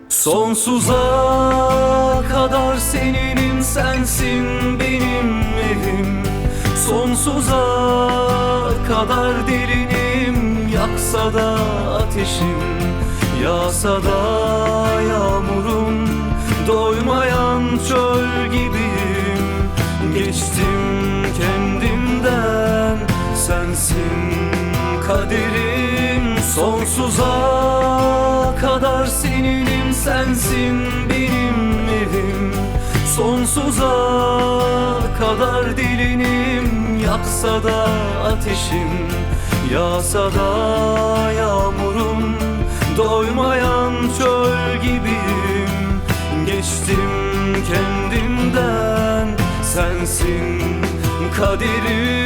Sonsuza kadar seninim, sensin benim evim. Sonsuza kadar delinim, yaksa da ateşim, yağsa da yağmurum. Doymayan çöl gibiyim, geçtim kendimden, sensin kaderim. Sonsuza kadar seninim, sensin benim evim. Sonsuza kadar delinim, yaksa da ateşim, yağsa da yağmurum. Doymayan çöl gibiyim, geçtim kendimden, sensin kaderim.